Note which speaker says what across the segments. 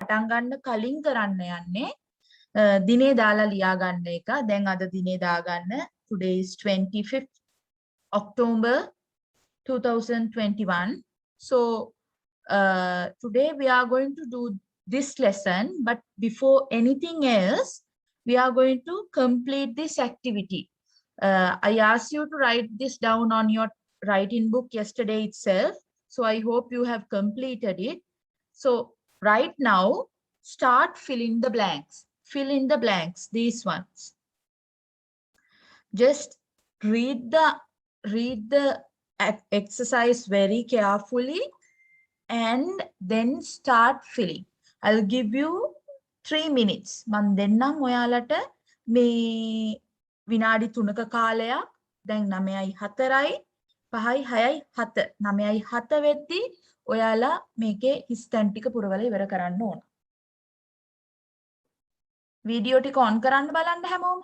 Speaker 1: පටන් ගන්න කලින් කරන්න යන්නේ දිනේ දාලා ලියා ගන්න එක. දැන් අද දිනේ දාගන්න. Today is 25th October 2021. So today we are going to do this lesson, but before anything else, we are going to complete this activity. I asked you to write this down on your writing book yesterday itself. So I hope you have completed it. So right now, start filling the blanks. Fill in the blanks, these ones. Just read the exercise very carefully and then start filling. I'll give you 3 minutes. මන් දෙන්නම් ඔයාලට මේ විනාඩි 3ක කාලයක්. දැන් 9:04යි 5යි 6යි 7 9:07 වෙද්දී ඔයාලා මේකේ හිස්තැන් ටික පුරවලා ඉවර කරන්න ඕන. වීඩියෝ ටික ඔන් කරන්න බලන්න හැමෝම.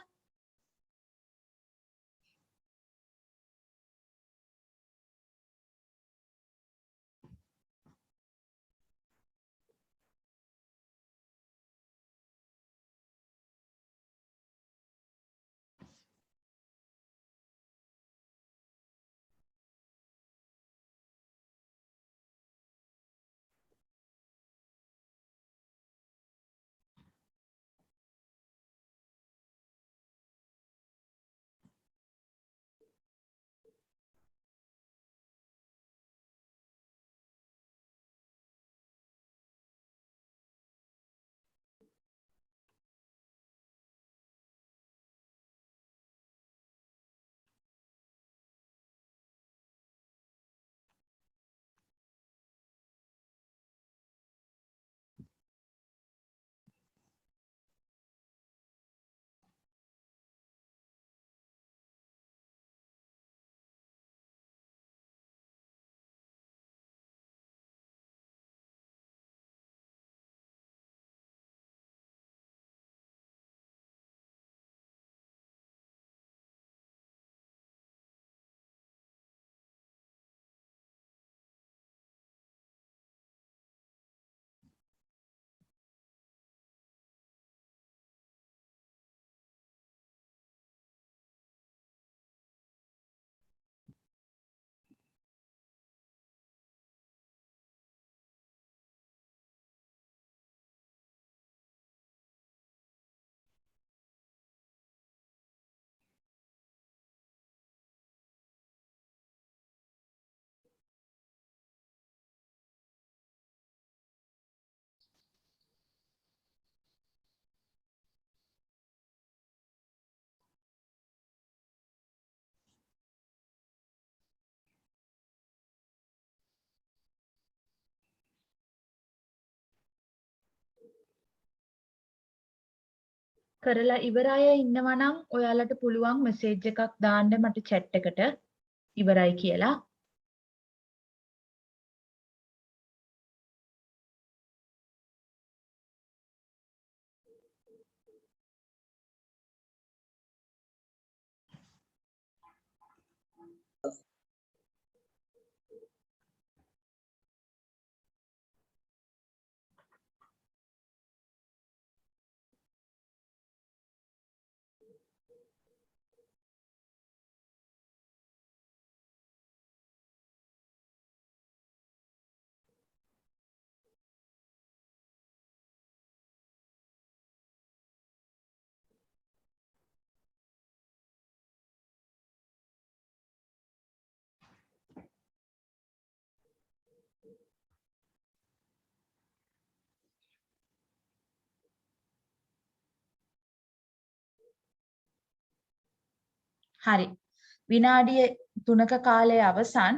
Speaker 1: කරලා ඉවර අය ඉන්නවා නම් ඔයාලට පුළුවන් මෙසේජ් එකක් දාන්න මට chat එකට ඉවරයි කියලා. හරි. විනාඩිය 3ක කාලය අවසන්.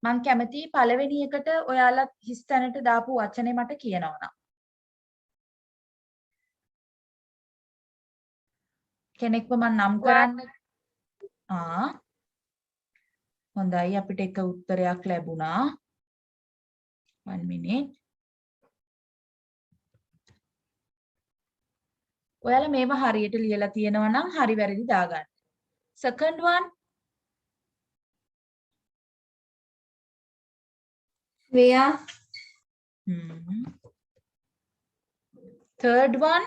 Speaker 1: මම කැමති පළවෙනි එකට ඔයාලා හිස් තැනට දාපු වචනේ මට කියනවා. කෙනෙක්ව මම නම් කරන්න. හොඳයි අපිට එක උත්තරයක් ලැබුණා. 1 minute. ඔයාලා මේව හරියට ලියලා තියෙනවා නම් හරි වැරදි දාගන්න. Second one.
Speaker 2: Where?
Speaker 1: Third one.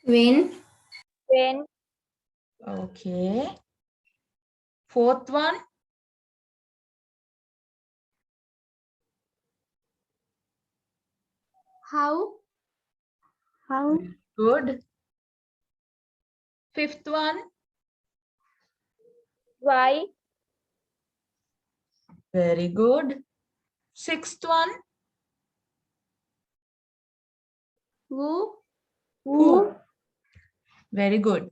Speaker 2: When.
Speaker 3: When.
Speaker 1: Okay. Fourth one.
Speaker 2: How.
Speaker 3: How.
Speaker 1: Good. Fifth one.
Speaker 3: Why.
Speaker 1: Very good. Sixth one.
Speaker 2: Who.
Speaker 1: Who. Very good.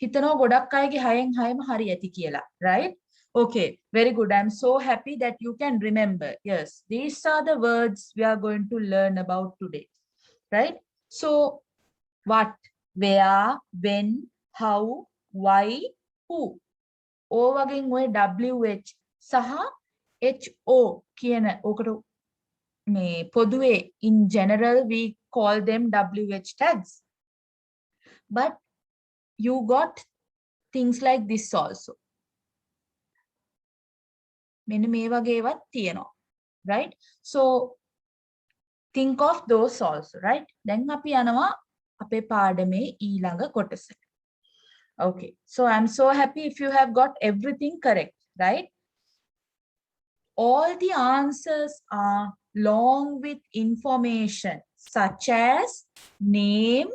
Speaker 1: හිතනවා ගොඩක් අයගේ 6න් 6ම හරි ඇති කියලා, right? Okay, very good. I'm so happy that you can remember. Yes, these are the words we are going to learn about today, right? So what, where, when, how, why, who. O වගෙන් ඔය WH සහ HO කියන ඕකට මේ පොදුවේ in general we call them WH tags. But you got things like this also. මෙන්න මේ වගේවත් තියෙනවා, right? So think of those also, right? දැන් අපි යනවා අපේ පාඩමේ ඊළඟ කොටසට. Okay, so I'm so happy if you have got everything correct, right? All the answers are long with information such as name,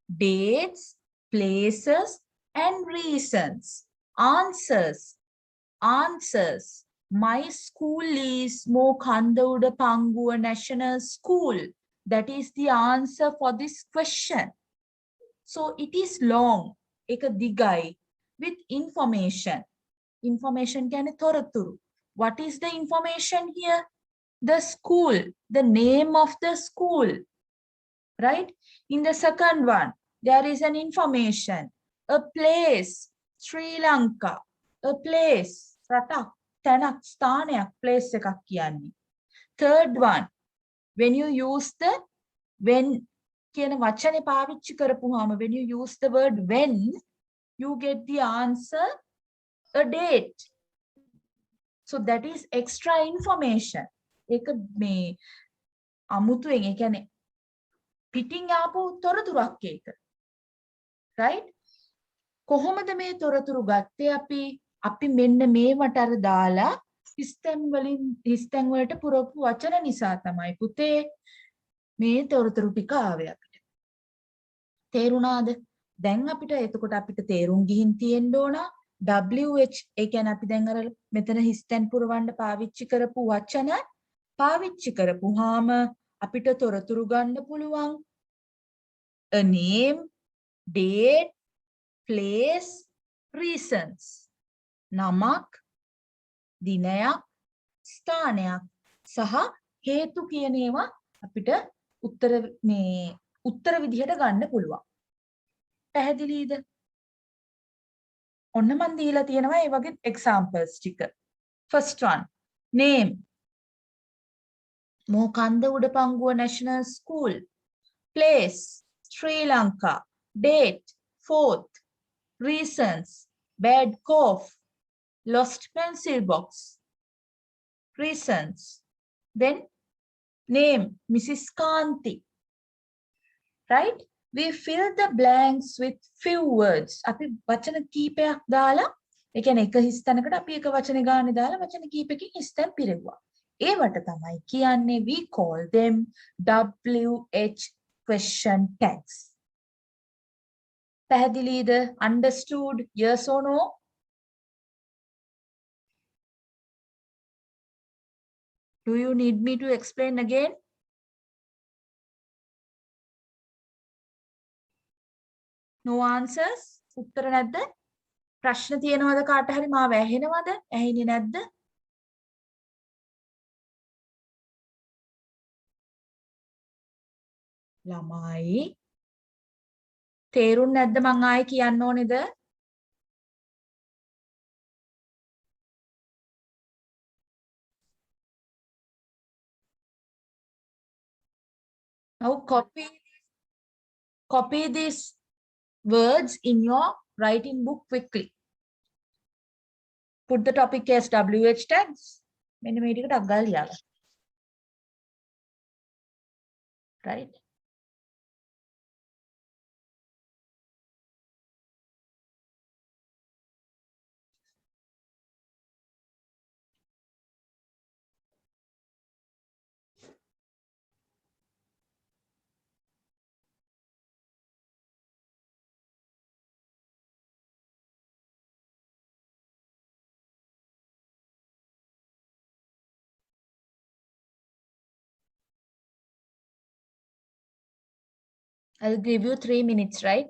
Speaker 1: dates, places, and reasons. Answers. My school is Mokandauda Pangua National School. That is the answer for this question. So it is long. Eka digai with information. Information කියන්නේ තොරතුරු. What is the information here? The school, the name of the school, right? In the second one, there is an information, a place, Sri Lanka, a place, රටක්, තැනක්, ස්ථානයක්, place එකක් කියන්නේ. Third one, when you use the when කියන වචනේ පාවිච්චි කරපුවාම, when you use the word when, you get the answer a date. So that is extra information. ඒක මේ අමුතුවෙන්, ඒ කියන්නේ පිටින් ආපු තොරතුරක් ඒක. right? කොහොමද මේ තොරතුරු ගත්තේ අපි මෙන්න මේවට අර දාලා හිස්තැන් වලට පුරවපු වචන නිසා තමයි පුතේ මේ තොරතුරු ටික ආවේ අපිට. තේරුණාද? දැන් අපිට එතකොට අපිට තේරුම් ගිහින් තියෙන්න ඕන WH, ඒ කියන්නේ අපි දැන් අර මෙතන හිස්තැන් පුරවන්න පාවිච්චි කරපු වචන පාවිච්චි කරපුවාම අපිට තොරතුරු ගන්න පුළුවන්. A name, date, place, reasons. නමක්, දිනයක්, ස්ථානයක් සහ හේතු කියන ඒවා අපිට උත්තර විදිහට ගන්න පුළුවන්. පැහැදිලිද? ඔන්න මන් දීලා තියෙනවා ඒ වගේ examples ටික. First one, name. Mokanda Udapangua National School. Place, Sri Lanka. Date, 4th. Reasons, bad cough, lost pencil box. Reasons. Then name, Mrs. Kanti. Right? We fill the blanks with few words. අපි වචන කීපයක් දාලා, ඒ කියන්නේ එක හිස්තැනකට අපි එක වචන ගානේ දාලා වචන කීපකින් හිස්තැන් පිරෙවුවා. ඒවට තමයි කියන්නේ we call them WH question tags. පැහැදිලිද? Understood? Yes or no? Do you need me to explain again? No answers? උත්තර නැද්ද? ප්‍රශ්න තියෙනවද කාට හරි? මාව ඇහෙනවද? ඇහෙන්නේ නැද්ද? ළමයි තේරුම් නැද්ද මං ආයේ කියන්න ඕනේද? Now copy these words in your writing book quickly. Put the topic as WH tags. මෙන්න මේ ටික ටක් ගාලා ලියාගන්න. Right? I'll give you 3 minutes, right?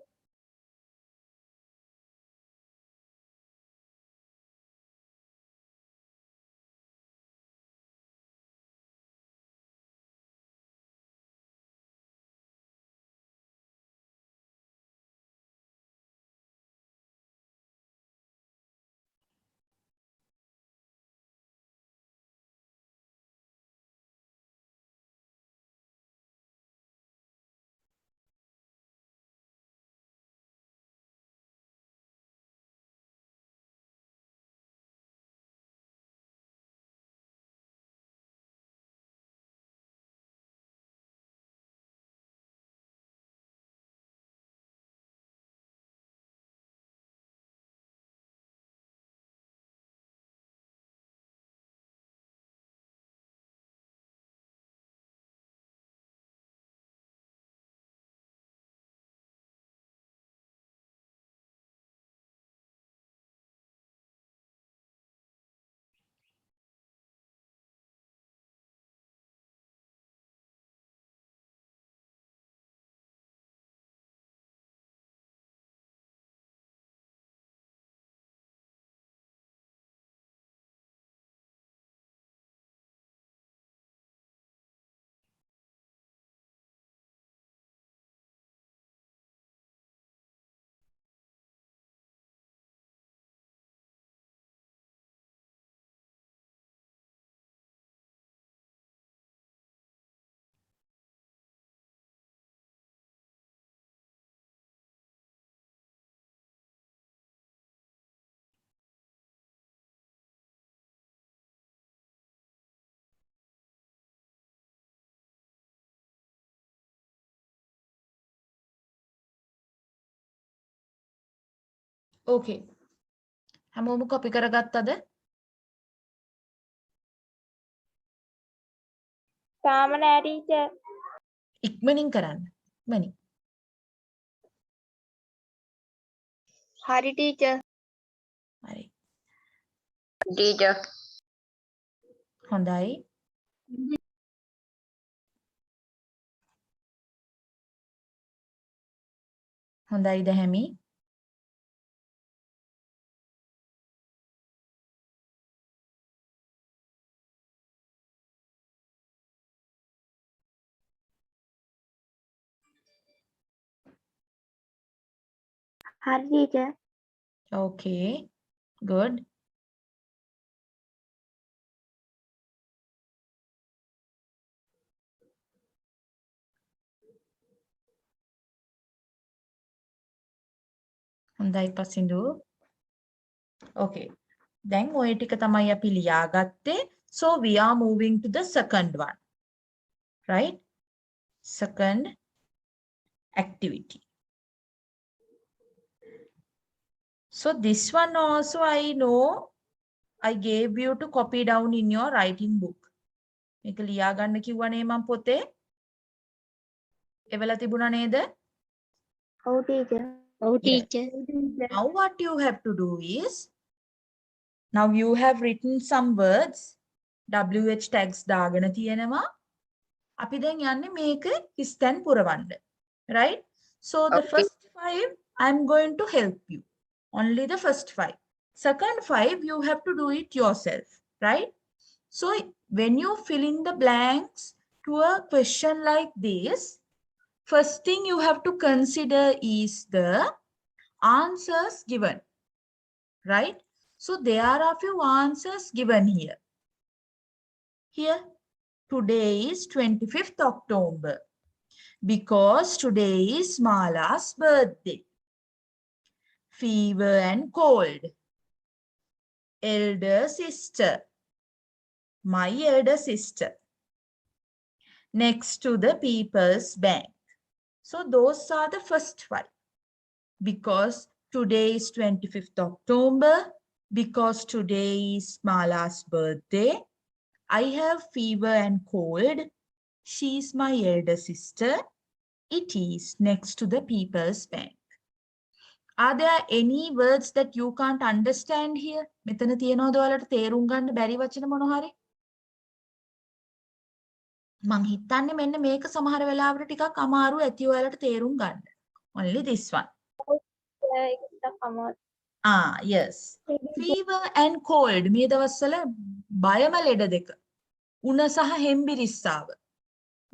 Speaker 1: Okay. හැමෝම copy කරගත්තද?
Speaker 3: තාම නෑ ටීචර්.
Speaker 1: ඉක්මනින් කරන්න. ඉක්මනින්.
Speaker 3: හරි ටීචර්.
Speaker 1: හරි.
Speaker 3: ටීචර්.
Speaker 1: හොඳයි. හොඳයිද හැමි?
Speaker 3: හරි ටීචර්.
Speaker 1: Okay. Good. හොඳයි පසින්දු. Okay. දැන් ඔය ටික තමයි අපි ලියාගත්තේ. So we are moving to the second one. Right? Second activity. So this one also I know I gave you to copy down in your writing book. මේක ලියා ගන්න කිව්වනේ මම පොතේ. එවලා තිබුණා නේද?
Speaker 3: ඔව් ටීචර්.
Speaker 2: ඔව්
Speaker 1: Yes.
Speaker 2: Teacher.
Speaker 1: Now what you have to do is, now you have written some words, WH tags දාගෙන තියෙනවා. අපි දැන් යන්නේ මේක හිස්තැන් පුරවන්න. Right? So the
Speaker 3: Okay.
Speaker 1: first 5 I'm going to help you. Only the first 5. Second 5 you have to do it yourself. Right? So when you fill in the blanks to a question like this, first thing you have to consider is the answers given. Right? So there are a few answers given here. Here, today is 25th October because today is Mala's birthday. Fever and cold. elder sister. My elder sister. Next to the People's Bank. So those are the first five. Because today is 25th October, because today is Mala's birthday, I have fever and cold. She is my elder sister. It is next to the People's Bank. Are there any words that you can't understand here? මෙතන තියනවද ඔයාලට තේරුම් ගන්න බැරි වචන මොන හරි? මං හිතන්නේ මෙන්න මේක සමහර වෙලාවට ටිකක් අමාරු ඇති ඔයාලට තේරුම් ගන්න. Only this one. Yes. Fever and cold. මේ දවස්වල බයම ලෙඩ දෙක. උණ සහ හෙම්බිරිස්සාව.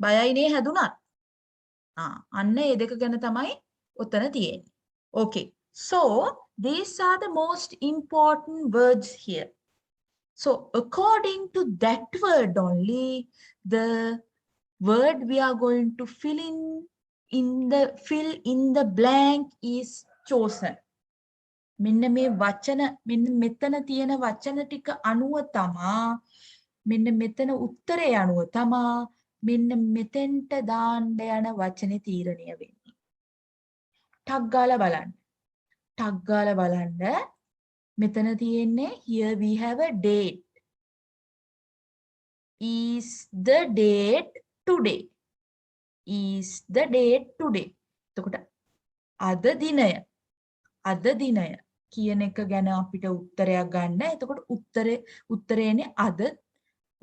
Speaker 1: බයයි නේ හැදුනත්. අන්න ඒ දෙක ගැන තමයි ඔතන තියෙන්නේ. Okay. So these are the most important words here. So according to that word only, the word we are going to fill in the blank is chosen. මෙන්න මේ වචන මෙන්න මෙතන තියෙන වචන ටික අනුව තමා මෙන්න මෙතන උත්තරේ අනුව තමා මෙන්න මෙතෙන්ට දාන්න යන වචනේ තීරණය වෙන්නේ. ටක් ගාලා බලන්න. ටක් ගාලා බලන්න. මෙතන තියෙන්නේ here we have a date. Is the date today? Is the date today? එතකොට අද දිනය කියන එක ගැන අපිට උත්තරයක් ගන්න. එතකොට උත්තරේනේ අද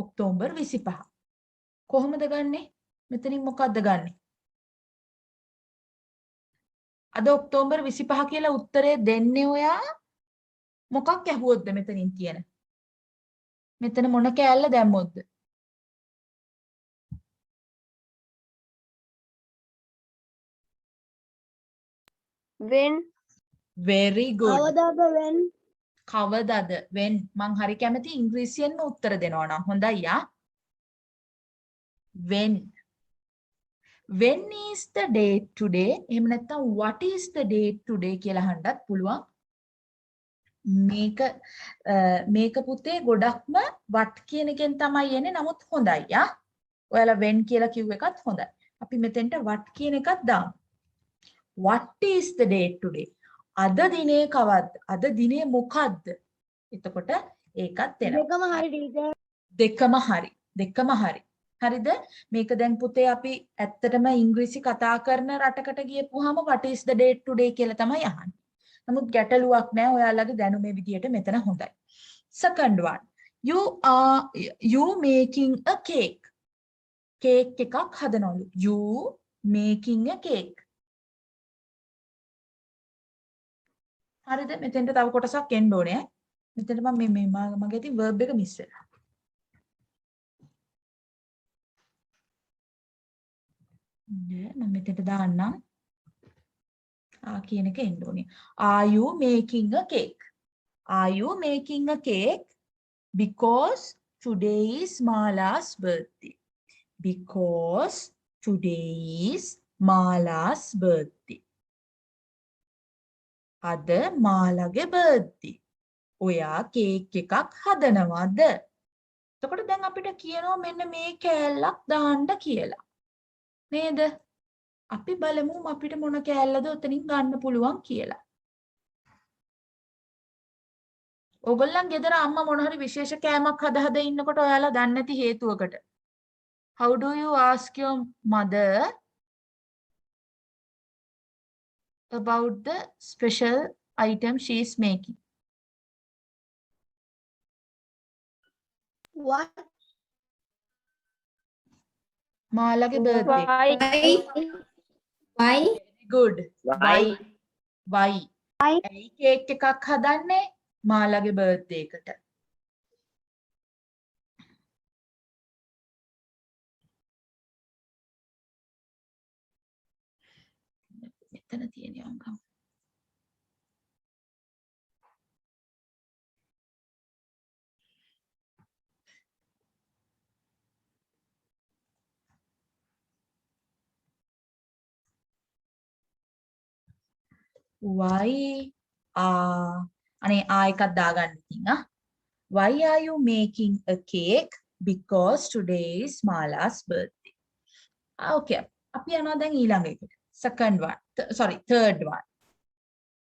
Speaker 1: ඔක්තෝබර් 25. කොහොමද ගන්නෙ? මෙතනින් මොකක්ද ගන්නෙ? අද ඔක්තෝබර් 25 කියලා උත්තරේ දෙන්නේ ඔයා මොකක් ඇහුවොත්ද මෙතනින් තියෙන? මෙතන මොන කෑල්ල දැම්මොත්ද?
Speaker 3: When.
Speaker 1: Very good.
Speaker 3: කවදාද when?
Speaker 1: කවදාද when? මං හරි කැමති ඉංග්‍රීසියෙන්ම උත්තර දෙනවා නම් හොඳයි යා. When. When is the date today? එහෙම නැත්නම් what is the date today කියලා අහන්නත් පුළුවන්. මේක පුතේ ගොඩක්ම what කියන එකෙන් තමයි එන්නේ. නමුත් හොඳයි යා. ඔයාලා when කියලා කිව්ව එකත් හොඳයි. අපි මෙතෙන්ට what කියන එකත් දාමු. What is the date today? අද දිනේ කවද්ද? අද දිනේ මොකද්ද? එතකොට ඒකත් එනවා. දෙකම හරි. හරිද? මේක දැන් පුතේ අපි ඇත්තටම ඉංග්‍රීසි කතා කරන රටකට ගියපුවාම what is the date today කියලා තමයි අහන්නේ. නමුත් ගැටලුවක් නැහැ. ඔයාලගේ දැනුමේ විදියට මෙතන හොඳයි. Second one. You making a cake. Cake එකක් හදනවලු. You making a cake. හරිද? මෙතෙන්ට තව කොටසක් එන්න ඕනේ. මෙතෙන්ට මගේ ඉතින් verb එක මිස් වෙලා. මම මෙතෙන්ට දාන්නම්. කියන එක එන්න ඕනේ. Are you making a cake? Are you making a cake? Because today is Mala's birthday. Because today is Mala's birthday. අද මාලගේ බර්ත්ඩේ. ඔයා කේක් එකක් හදනවද? එතකොට දැන් අපිට කියනවා මෙන්න මේ කෑල්ලක් දාන්න කියලා. නේද? අපි බලමු අපිට මොන කෑල්ලද උතනින් ගන්න පුළුවන් කියලා. ඕගොල්ලන් ගෙදර අම්මා මොන හරි විශේෂ කෑමක් හදා ඉන්නකොට ඔයාලා දන්නේ නැති හේතුවකට. How do you ask your mother about the special item she is making?
Speaker 2: What?
Speaker 1: මාලගේ birthday.
Speaker 2: Why?
Speaker 1: Good.
Speaker 3: Why?
Speaker 1: Why? ඇයි කේක් එකක් හදන්නේ මාලගේ birthday එකට? මෙතන තියෙන අංකම්. Why? අනේ එකක් දාගන්න ඉතින් Why are you making a cake? Because today is Mala's birthday. Okay. අපි යනවා දැන් ඊළඟ එකට. Second one. Sorry, third one.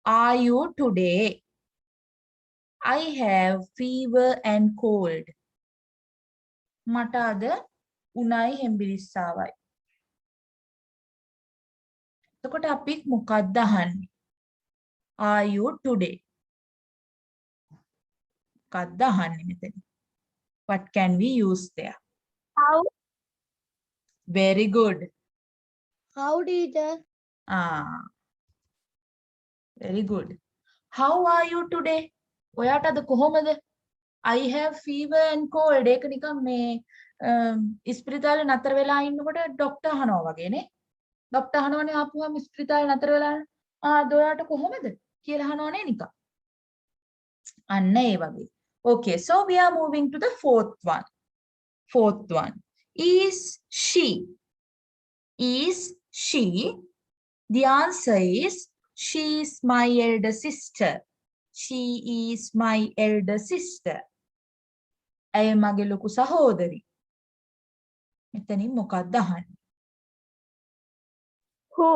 Speaker 1: Are you today? I have fever and cold. මට අද උණයි හෙම්බිරිස්සාවයි. එතකොට අපි මොකක්ද අහන්නේ? Are you today? මොකක්ද අහන්නේ මෙතන? What can we use there?
Speaker 3: How?
Speaker 1: Very good.
Speaker 3: How, teacher?
Speaker 1: Ah, very good. How are you today? ඔයාට අද කොහොමද? I have fever and cold. ඒක නිකන් මේ ඉස්පිරිතාලේ නතර වෙලා ඉන්නකොට ડોක්ටර් අහනවා වගේනේ. ડોක්ටර් අහනවනේ ආපුවම ඉස්පිරිතාලේ නතර වෙලා අද ඔයාට කොහොමද කියලා අහනවනේ නිකන්. අන්න ඒ වගේ. Okay, so we are moving to the fourth one. Fourth one. Is she? Is she? The answer is she is my elder sister. She is my elder sister. ඇය මගේ ලොකු සහෝදරි. මෙතනින් මොකක්ද අහන්නේ?
Speaker 3: Who?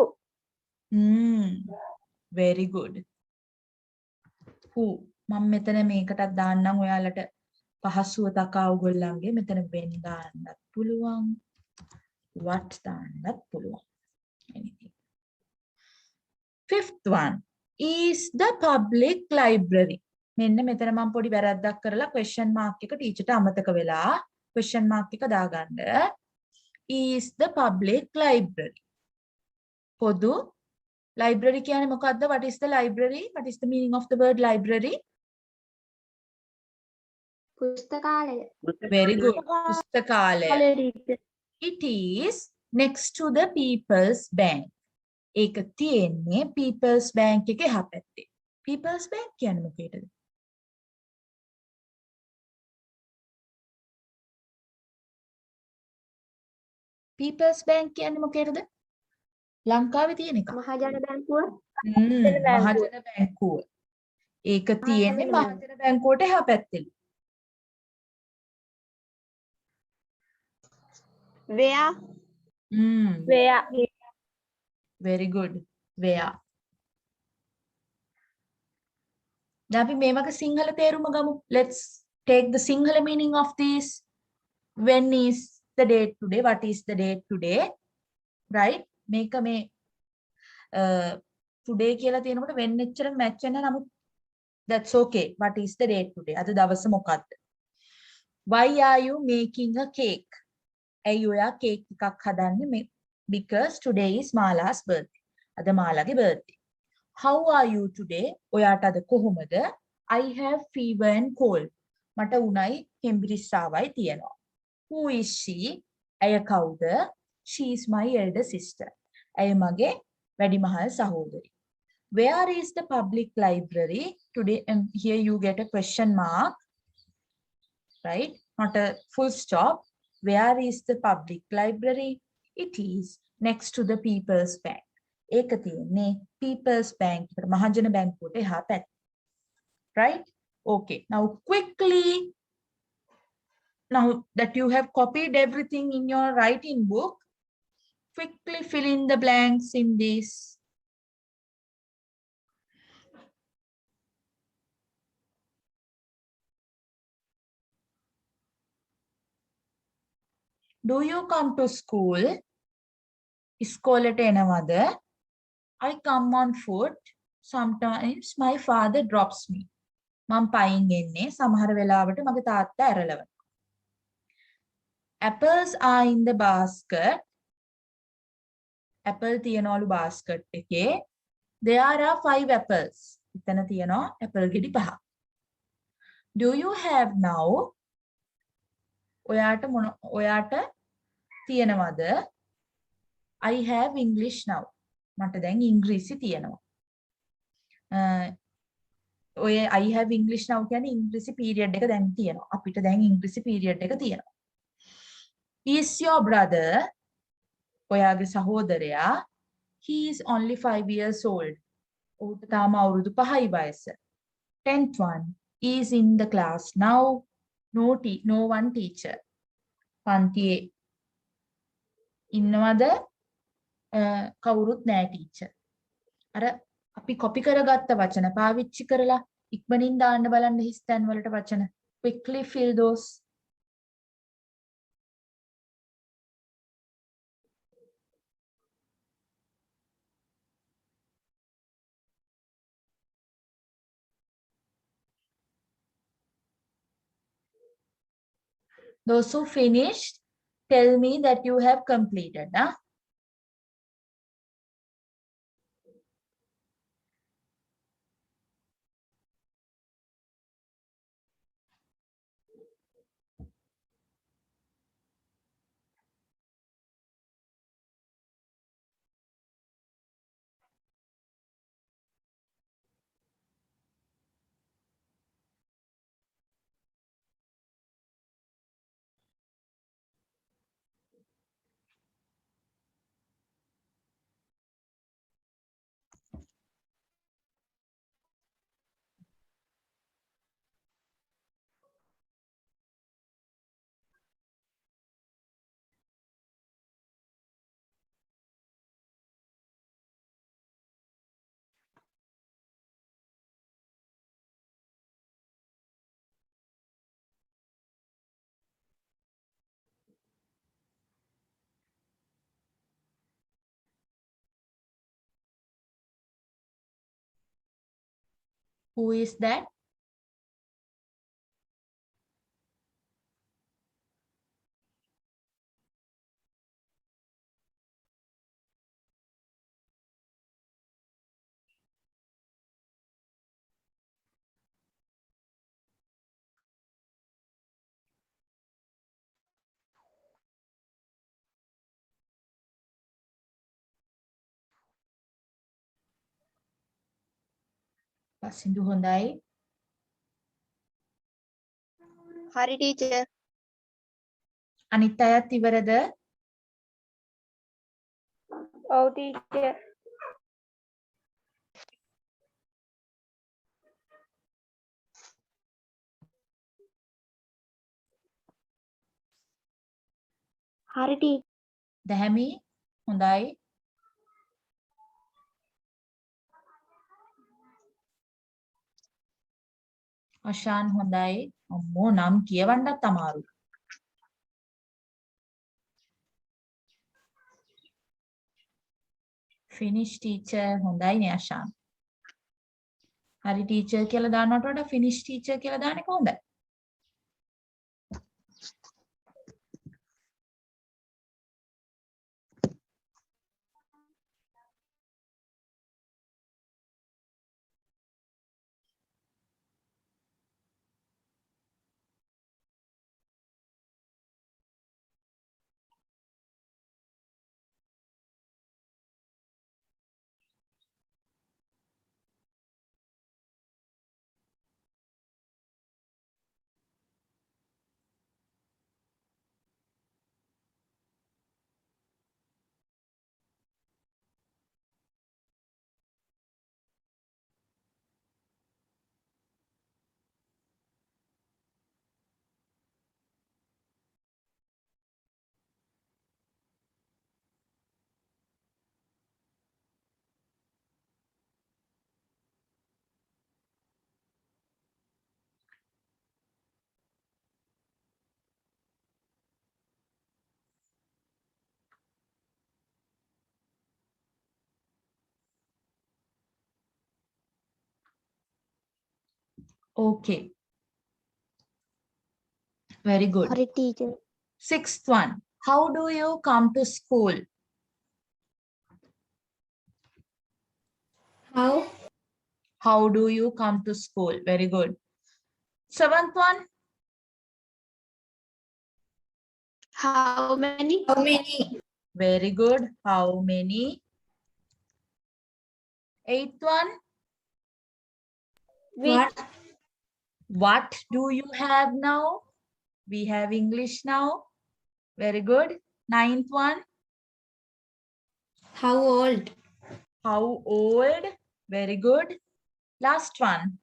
Speaker 1: Very good. Who? මම මෙතන මේකටත් දාන්නම් ඔයාලට පහසුව තකා ඔයගොල්ලන්ගේ මෙතන when දාන්නත් පුළුවන්. What දාන්නත් පුළුවන්. Anything. Fifth one is the public library. මෙන්න මෙතන මම පොඩි වැරද්දක් කරලා question mark එක ටීචර්ට අමතක වෙලා question mark එක දාගන්න. Is the public library. පොදු library කියන්නේ මොකද්ද? What is the library? What is the meaning of the word library?
Speaker 2: පුස්තකාලය.
Speaker 1: Very good. පුස්තකාලය. It is next to the People's Bank. ඒක තියෙන්නේ People's Bank එකේ එහා පැත්තේ. People's Bank කියන්නේ මොකේද? People's Bank කියන්නේ මොකේද? ලංකාවේ තියෙන එක.
Speaker 2: මහජන බැංකුව.
Speaker 1: මහජන බැංකුව. ඒක තියෙන්නේ මහජන බැංකුවට එහා පැත්තේ.
Speaker 3: Where?
Speaker 1: Where?
Speaker 3: Where?
Speaker 1: Very good. Where? දැන් අපි මේ වගේ සිංහල තේරුම ගමු. Let's take the Sinhala meaning of this. When is the date today? What is the date today? Right? මේක මේ today කියලා තියෙනකොට when එච්චර match වෙන්නේ නැහැ. නමුත් that's okay. What is the date today? අද දවස මොකක්ද? Why are you making a cake? ඇයි ඔයා කේක් එකක් හදන්නේ? Because today is Mala's birthday. අද මාලාගේ birthday. How are you today? ඔයාට අද කොහොමද? I have fever and cold. මට උණයි හෙම්බිරිස්සාවයි තියෙනවා. Who is she? ඇය කවුද? She is my elder sister. ඇය මගේ වැඩිමහල් සහෝදරි. Where is the public library? Today, and here you get a question mark. Right? Not a full stop. Where is the public library? It is next to the People's Bank. ඒක තියෙන්නේ People's Bank එකට මහජන බැංකුවට එහා පැත්තේ. Right? Okay. Now quickly, now that you have copied everything in your writing book, quickly fill in the blanks in this. Do you come to school? ඉස්කෝලේට එනවද? I come on foot. Sometimes my father drops me. මම පයින් එන්නේ. සමහර වෙලාවට මගේ තාත්තා ඇරලවනවා. Apples are in the basket. Apple තියනවලු basket එකේ. There are 5 apples. එතන තියනවා apple ගෙඩි 5. Do you have now? ඔයාට තියෙනවද? I have English now. මට දැන් ඉංග්‍රීසි තියෙනවා. ඔය I have English now කියන්නේ ඉංග්‍රීසි period එක දැන් තියෙනවා. අපිට දැන් ඉංග්‍රීසි period එක තියෙනවා. Is your brother? ඔයාගේ සහෝදරයා. He is only 5 years old. ඔහුට තාම අවුරුදු 5යි වයස. 10th one. is in the class now. No one teacher. පන්තියේ ඉන්නවද කවුරුත් නෑ teacher. අර අපි copy කරගත්ත වචන පාවිච්චි කරලා ඉක්මනින් දාන්න බලන්න හිස්තැන් වලට වචන. Quickly fill those. Those who finished, tell me that you have completed. Huh? Who is that? Pasindu hondai.
Speaker 3: Hari teacher.
Speaker 1: අනිත් අයත් ඉවරද?
Speaker 3: Oh teacher. Hari teacher.
Speaker 1: දැහැමි හොඳයි. අශාන් හොඳයි. අම්මෝ නම් කියවන්නත් අමාරුයි. Finish teacher හොඳයි නේ අශාන්. හරි teacher කියලා දානවට වඩා finish teacher කියලා දාන එක හොඳයි. Okay. Very good.
Speaker 3: Hari teacher.
Speaker 1: Sixth one. How do you come to school?
Speaker 3: How?
Speaker 1: How do you come to school? Very good. Seventh one.
Speaker 3: How many?
Speaker 2: How many?
Speaker 1: Very good. How many? Eighth one.
Speaker 3: Which?
Speaker 1: What do you have now? We have English now. Very good. Ninth one.
Speaker 3: How old?
Speaker 1: How old? Very good. Last one.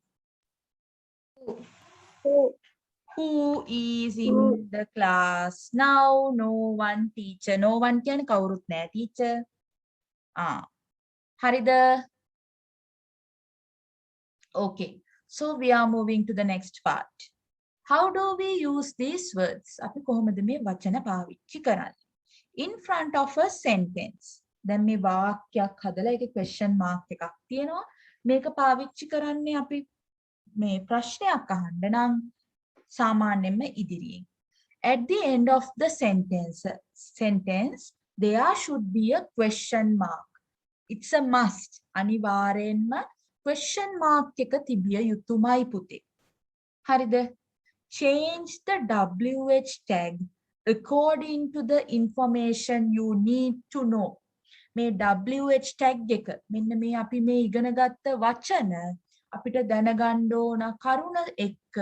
Speaker 1: Who is in the class now? No one teacher. No one කියන්නේ කවුරුත් නැහැ teacher. හරිද? Okay. So we are moving to the next part. How do we use these words? අපි කොහොමද මේ වචන පාවිච්චි කරන්නේ? In front of a sentence. දැන් මේ වාක්‍යයක් හදලා ඒකේ question mark එකක් තියෙනවා. මේක පාවිච්චි කරන්නේ අපි මේ ප්‍රශ්නයක් අහන්න නම් සාමාන්‍යයෙන්ම ඉදිරියෙන්. At the end of the sentence, there should be a question mark. It's a must. අනිවාර්යෙන්ම question mark එක තිබිය යුතුමයි පුතේ. හරිද? Change the WH tag according to the information you need to know. මේ WH tag එක මෙන්න මේ අපි මේ ඉගෙන ගත්ත වචන අපිට දැනගන්න ඕන කරුණ එක්ක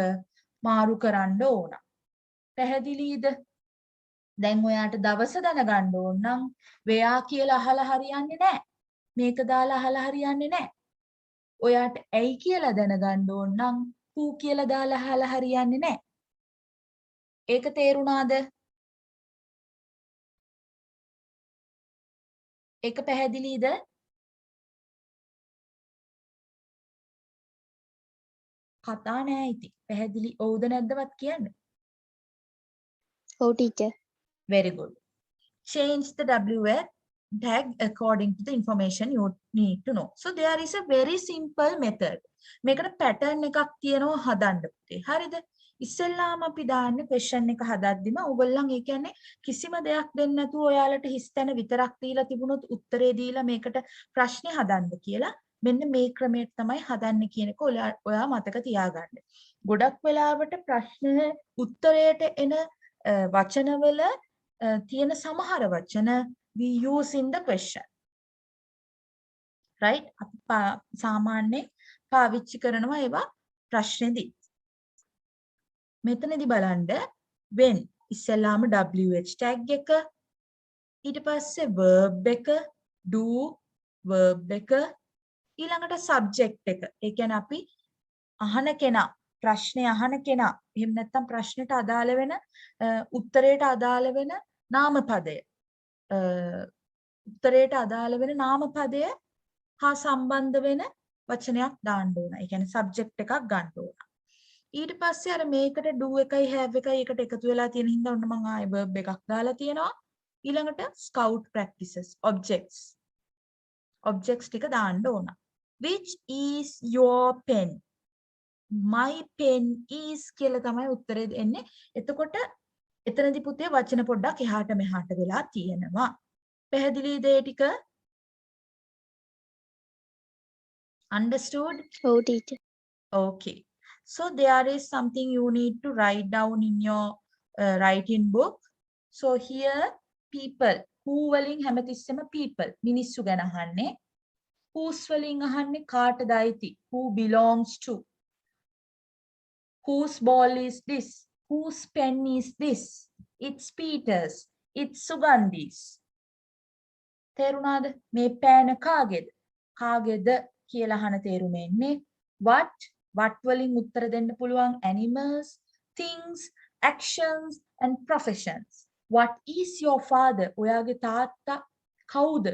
Speaker 1: මාරු කරන්න ඕන. පැහැදිලිද? දැන් ඔයාට දවස දැනගන්න ඕන නම් where කියලා අහලා හරියන්නේ නැහැ. මේක දාලා අහලා හරියන්නේ නැහැ. ඔයාට ඇයි කියලා දැනගන්න ඕන නම් who කියලා දාලා අහලා හරියන්නේ නැහැ. ඒක තේරුණාද? ඒක පැහැදිලිද? කතා නෑ ඉතින්. පැහැදිලි ඔව්ද නැද්දවත් කියන්න.
Speaker 3: Oh, teacher.
Speaker 1: Very good. Change the WH tag according to the information you need to know. So there is a very simple method. මේකට pattern එකක් තියෙනවා හදන්න පුතේ. හරිද? ඉස්සෙල්ලාම අපි දාන්නේ question එක හදද්දිම ඕගොල්ලන් ඒ කියන්නේ කිසිම දෙයක් දෙන්න නැතුව ඔයාලට හිස්තැන විතරක් දීලා තිබුණොත් උත්තරේ දීලා මේකට ප්‍රශ්නේ හදන්න කියලා මෙන්න මේ ක්‍රමයට තමයි හදන්න කියන එක ඔයා මතක තියාගන්න. ගොඩක් වෙලාවට ප්‍රශ්න උත්තරයට එන වචනවල තියෙන සමහර වචන we use in the question. Right? අපි සාමාන්‍යයෙන් පාවිච්චි කරනවා ඒවා ප්‍රශ්නේදී. මෙතනදී බලන්න when ඉස්සෙල්ලාම WH tag එක ඊට පස්සේ verb එක do verb එක ඊළඟට subject එක. ඒ කියන්නේ අපි අහන කෙනා ප්‍රශ්නේ අහන කෙනා එහෙම නැත්නම් ප්‍රශ්නෙට අදාළ වෙන උත්තරයට අදාළ වෙන නාමපදය උත්තරයට අදාළ වෙන නාමපදය හා සම්බන්ධ වෙන වචනයක් දාන්න ඕන. ඒ කියන්නේ subject එකක් ගන්න ඕන. ඊට පස්සේ අර මේකට do එකයි have එකයි එකට එකතු වෙලා තියෙන හින්දා ඔන්න මම ආයෙ verb එකක් දාලා තියෙනවා. ඊළඟට scout practices objects ටික දාන්න ඕන. Which is your pen? My pen is කියලා තමයි උත්තරේ එන්නේ. එතකොට එතනදී පුතේ වචන පොඩ්ඩක් එහාට මෙහාට වෙලා තියෙනවා. පැහැදිලිද ඒ ටික? Understood?
Speaker 3: Oh, teacher.
Speaker 1: Okay. So there is something you need to write down in your writing book. So here people who වලින් හැමතිස්සෙම people මිනිස්සු ගැන අහන්නේ. whose වලින් අහන්නේ කාටද අයිති? who belongs to? whose ball is this? whose pen is this? it's Peter's. it's Sugandhi's. තේරුණාද? මේ පෑන කාගේද? කාගේද කියලා අහන තේරුම එන්නේ what වලින් උත්තර දෙන්න පුළුවන් animals, things, actions and professions. What is your father? ඔයාගේ තාත්තා කවුද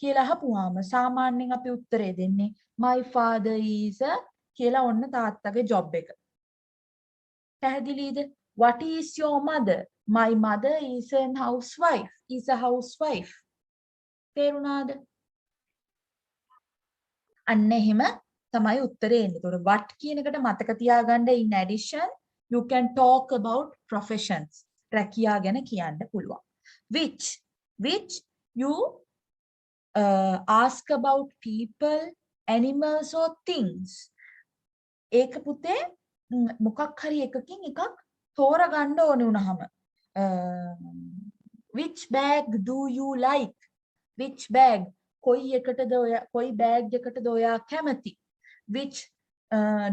Speaker 1: කියලා අහපුවාම සාමාන්‍යයෙන් අපි උත්තරේ දෙන්නේ my father is a කියලා ඔන්න තාත්තගේ job එක. පැහැදිලිද? What is your mother? My mother is a housewife. තේරුණාද? අන්න එහෙම තමයි උත්තරේ එන්නේ. ඒතකොට what කියන එකට මතක තියාගන්න in addition you can talk about professions. රැකියා ගැන කියන්න පුළුවන්. which you ask about people, animals or things. ඒක පුතේ මොකක් හරි එකකින් එකක් තෝරගන්න ඕනේ වුණාම which bag do you like? which bag කොයි bag එකටද ඔයා කැමති? which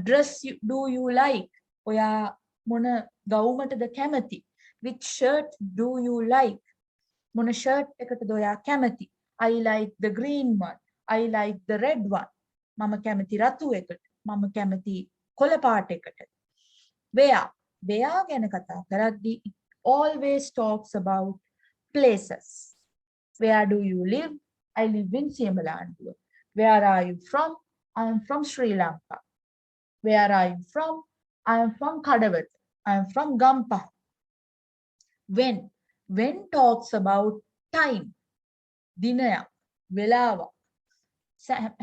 Speaker 1: dress do you like? ඔයා මොන ගවුමටද කැමති? which shirt do you like? මොන shirt එකටද ඔයා කැමති? I like the green one. I like the red one. මම කැමති රතු එකට. මම කැමති කොළ පාට එකට. Where? Where ගැන කතා කරද්දී it always talks about places. Where do you live? I live in Siemalanduwa. Where are you from? I am from Sri Lanka. Where are you from? I am from Kadawat. I am from Gampaha. When? When talks about time. Dinaya. Velawa.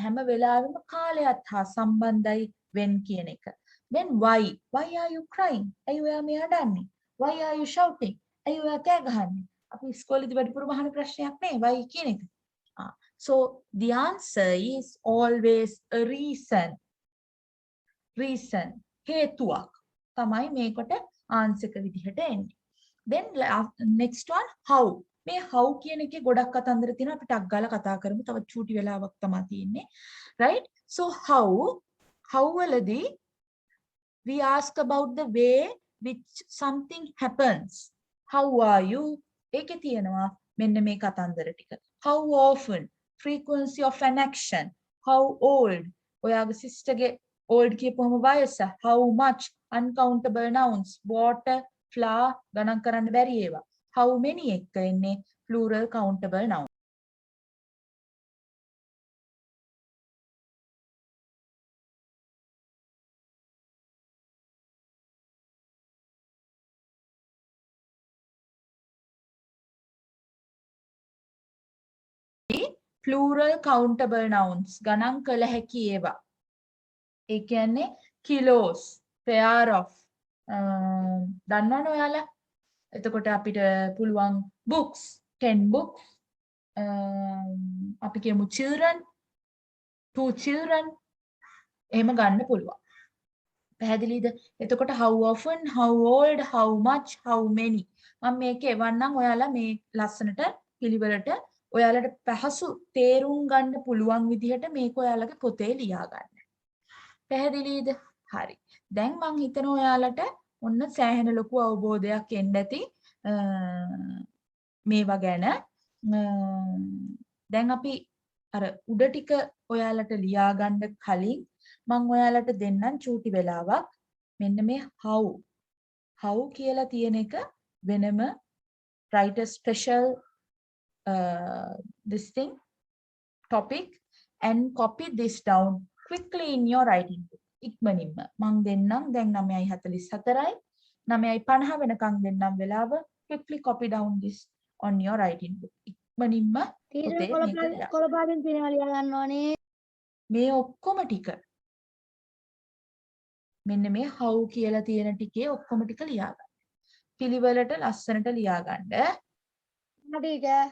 Speaker 1: හැම වෙලාවෙම කාලයත් හා සම්බන්ධයි when කියන එක. Then why? Why are you crying? ඇයි ඔයා මේ අඬන්නේ? Why are you shouting? ඇයි ඔයා කෑ ගහන්නේ? අපි ඉස්කෝලේදී වැඩිපුරම අහන ප්‍රශ්නයක් නේ why කියන එක. So the answer is always a reason. Reason. හේතුවක් තමයි මේකට answer එක විදිහට එන්නේ. Then next one how. මේ how කියන එකේ ගොඩක් කතන්දර තියෙනවා අපි ටක් ගාලා කතා කරමු තව චූටි වෙලාවක් තමයි තියෙන්නේ right so how වලදී we ask about the way which something happens how are you ඒකේ තියෙනවා මෙන්න මේ කතන්දර ටික how often frequency of an action how old ඔයාගේ සිස්ටර්ගේ old කියපුවම වයස how much uncountable nouns water flower ගණන් කරන්න බැරි ඒවා how many එක්ක එන්නේ plural countable noun. plural countable nouns ගණන් කළ හැකි ඒවා. ඒ කියන්නේ kilos, pair of දන්නවනේ ඔයාලා එතකොට අපිට පුළුවන් books 10 books අපි කියමු children 2 children එහෙම ගන්න පුළුවන් පැහැදිලිද එතකොට how often how old how much how many මම මේක එවන්නම් ඔයාලා මේ ලස්සනට පිළිවෙලට ඔයාලට පහසු තේරුම් ගන්න පුළුවන් විදිහට මේක ඔයාලගේ පොතේ ලියා ගන්න පැහැදිලිද හරි දැන් මම හිතනවා ඔයාලට ඔන්න සෑහෙන ලොකු අවබෝධයක් එන්න ඇති මේවා ගැන දැන් අපි අර උඩ ටික ඔයාලට ලියා ගන්න කලින් මම ඔයාලට දෙන්නම් චූටි වෙලාවක් මෙන්න මේ how කියලා තියෙන එක වෙනම write a special this thing topic and copy this down quickly in your writing book ඉක්මනින්ම මම දෙන්නම් දැන් 9:44යි 9:50 වෙනකන් දෙන්නම් වෙලාව quickly copy down this on your writing book ඉක්මනින්ම
Speaker 3: කොළපාටින් තියෙනවා ලියා ගන්න ඕනේ
Speaker 1: මේ ඔක්කොම ටික මෙන්න මේ how කියලා තියෙන ටිකේ ඔක්කොම ටික ලියා ගන්න පිළිවෙලට ලස්සනට ලියා ගන්න
Speaker 3: ටීචර්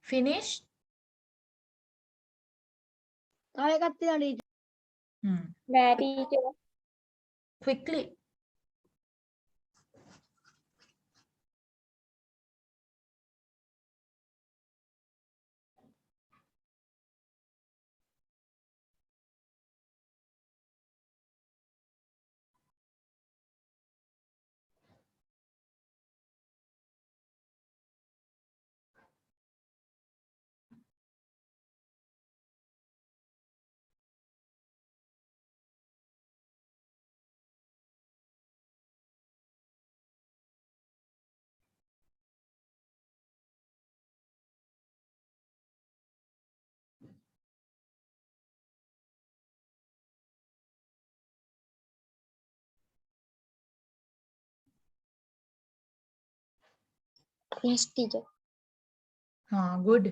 Speaker 1: Finished?
Speaker 3: තව එකක් තියෙනවා ටීචර්.
Speaker 2: නෑ teacher.
Speaker 1: Quickly.
Speaker 2: Yes teacher.
Speaker 1: Good.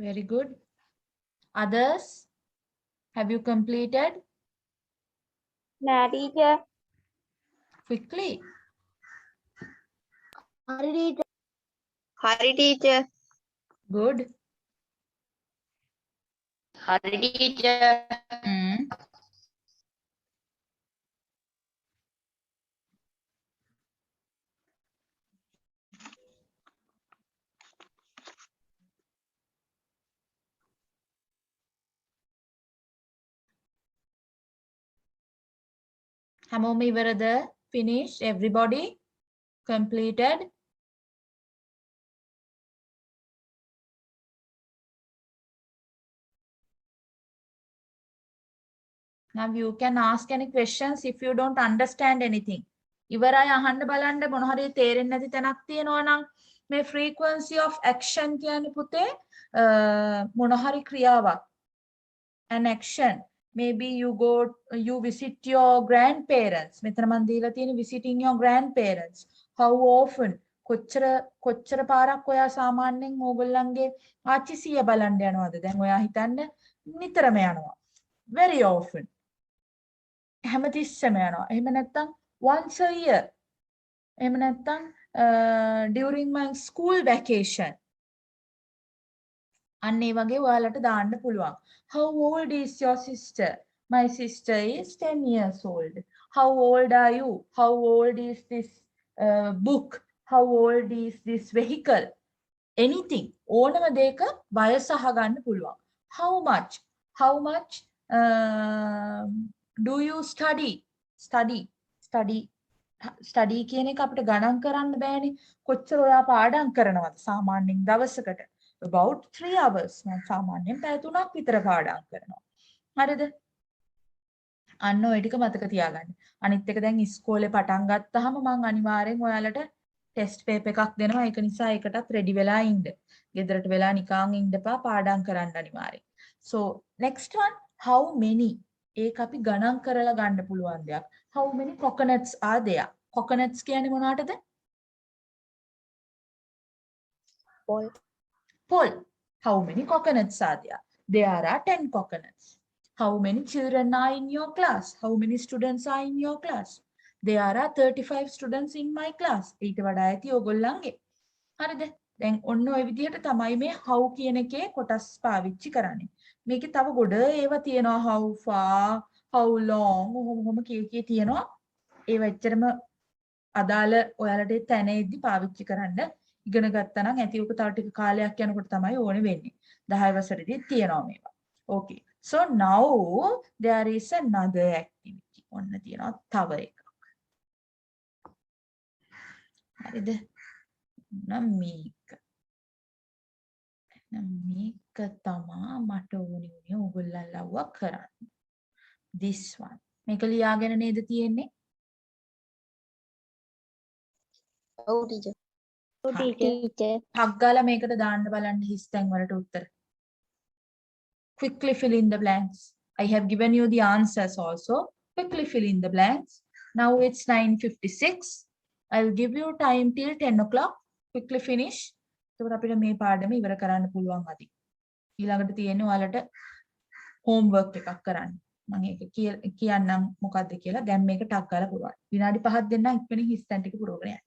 Speaker 1: Very good. Others? Have you completed?
Speaker 2: නෑ ටීචර්.
Speaker 1: Quickly.
Speaker 3: හරි ටීචර්.
Speaker 2: හරි ටීචර්.
Speaker 1: Good.
Speaker 2: හරි ටීචර්.
Speaker 1: හැමෝම ඉවරද? Finished? Everybody? Completed? Now you can ask any questions if you don't understand anything. ඉවරයි අහන්න බලන්න මොන හරි තේරෙන්නේ නැති තැනක් තියෙනවා නම් මේ frequency of action කියන්නේ පුතේ මොන හරි ක්‍රියාවක්. An action. Maybe you visit your grandparents. මෙතන මම දීලා තියෙන visiting your grandparents. How often? කොච්චර පාරක් ඔයා සාමාන්‍යයෙන් ඕගොල්ලන්ගේ ආච්චිසිය බලන්න යනවද? දැන් ඔයා හිතන්න නිතරම යනවා. Very often. හැමතිස්සෙම යනවා. එහෙම නැත්නම් once a year. එහෙම නැත්නම් during my school vacation. අන්න ඒ වගේ ඔයාලට දාන්න පුළුවන්. How old is your sister? My sister is 10 years old. How old are you? How old is this book? How old is this vehicle? Anything. ඕනම දෙයක වයස අහගන්න පුළුවන්. How much? How much do you study? Study කියන එක අපිට ගණන් කරන්න බෑනේ. කොච්චර ඔයා පාඩම් කරනවද සාමාන්‍යයෙන් දවසකට? About 3 hours. මම සාමාන්‍යයෙන් පැය 3ක් විතර පාඩම් කරනවා. හරිද? අන්න ඔය ටික මතක තියාගන්න. අනිත් එක දැන් ඉස්කෝලේ පටන් ගත්තාම මම අනිවාර්යෙන් ඔයාලට ටෙස්ට් පේපර් එකක් දෙනවා. ඒක නිසා ඒකටත් රෙඩි වෙලා ඉන්න. ගෙදරට වෙලා නිකන් ඉන්නපා පාඩම් කරන්න අනිවාර්යෙන්. So next one, how many? ඒක අපි ගණන් කරලා ගන්න පුළුවන් දෙයක්. How many coconuts are there? Coconuts කියන්නේ මොනවටද?
Speaker 2: පොල්.
Speaker 1: Pole. How many coconuts are there? There are 10 coconuts. How many children are in your class? How many students are in your class? There are 35 students in my class. ඊට වඩා ඇති ඔයගොල්ලන්ගේ. හරිද? දැන් ඔන්න ඔය විදිහට තමයි මේ how කියන එකේ කොටස් පාවිච්චි කරන්නේ. මේකේ තව ගොඩ ඒවා තියෙනවා how far, how long ඔහොම කී තියෙනවා. ඒව එච්චරම අදාළ ඔයාලට තැනෙද්දි පාවිච්චි කරන්න ඉගෙන ගත්තා නම් ඇති උක තව ටික කාලයක් යනකොට තමයි ඕනේ වෙන්නේ. 10 වසරේදී තියෙනවා මේවා. Okay. So now there is another activity. ඔන්න තියෙනවා තව එකක්. හරිද? නම් මේක තමා මට ඕනි වුණේ ඕගොල්ලන් ලව්වා කරන්න. this one. මේක ලියාගෙන නේද තියෙන්නේ?
Speaker 2: ඔව් ටීචර්. ඔව්
Speaker 1: හරි.
Speaker 2: ටීචර්.
Speaker 1: ටක් ගාලා මේකට දාන්න බලන්න හිස් තැන් වලට උත්තර. Quickly fill in the blanks. I have given you the answers also. Quickly fill in the blanks. Now it's 9:56. I'll give you time till 10 o'clock. Quickly finish. එතකොට අපිට මේ පාඩම ඉවර කරන්න පුළුවන් අද. ඊළඟට තියෙන්නේ ඔයාලට homework එකක් කරන්න. මම ඒක කියන්නම් මොකද්ද කියලා. දැන් මේක ටක් ගාලා පුරවන්න. විනාඩි 5ක් දෙන්න ඉක්මනින් හිස් තැන් ටික පුරවගෙන යන්න.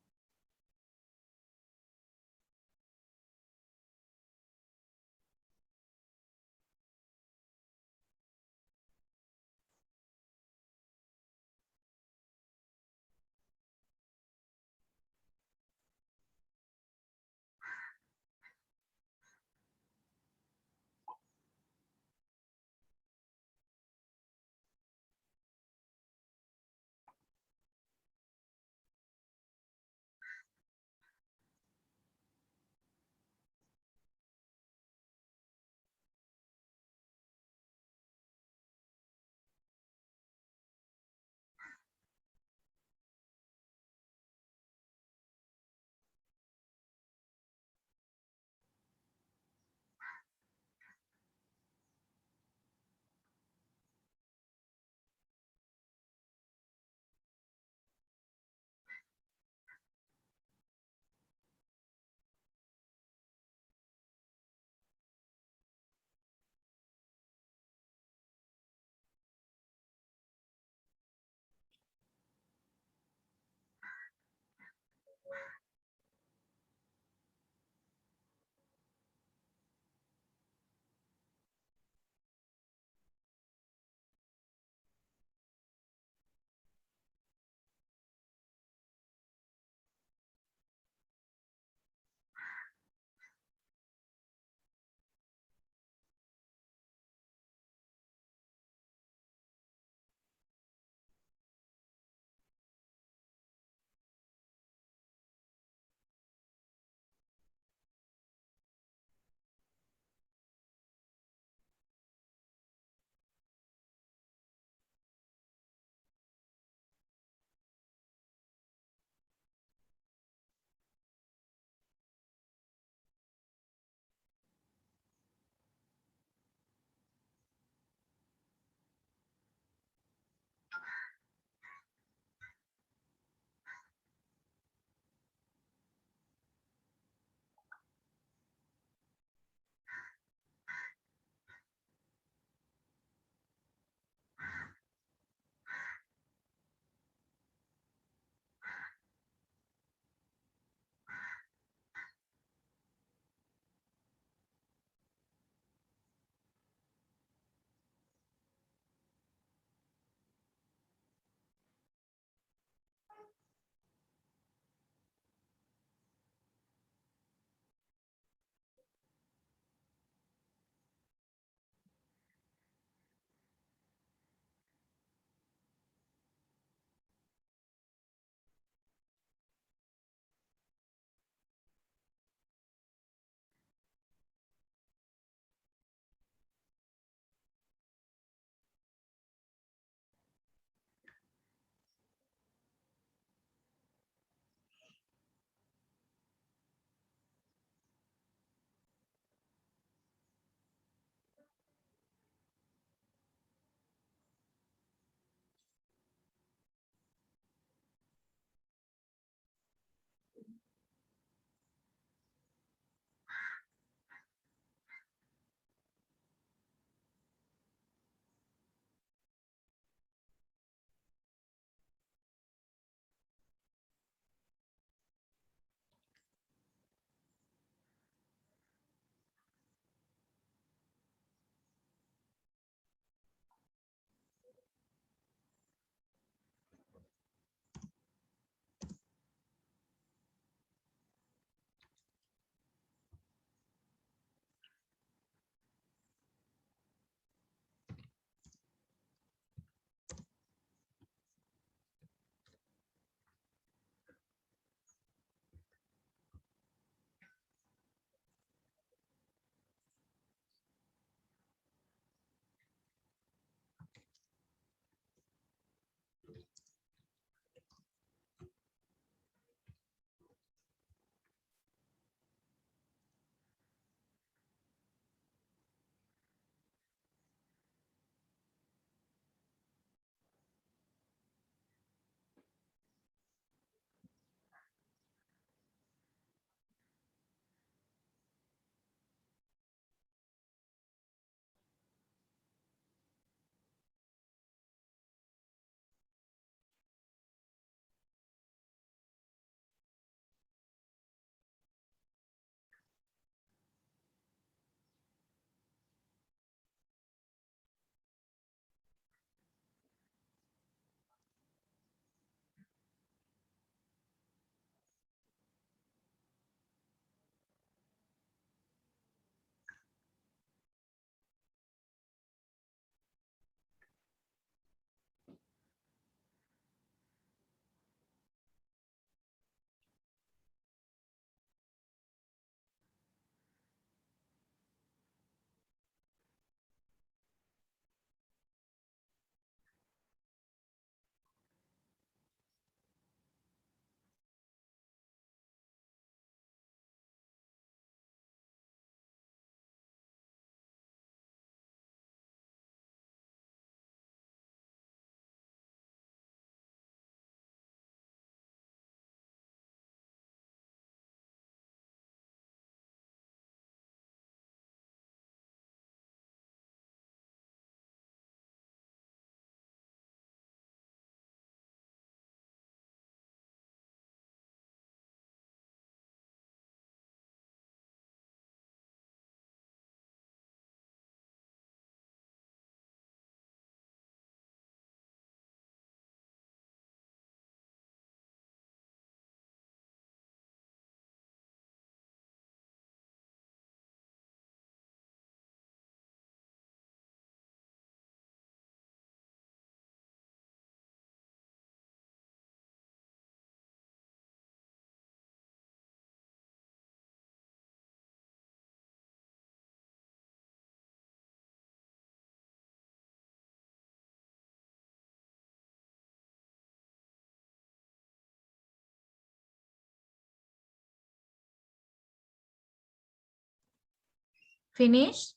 Speaker 1: Finished?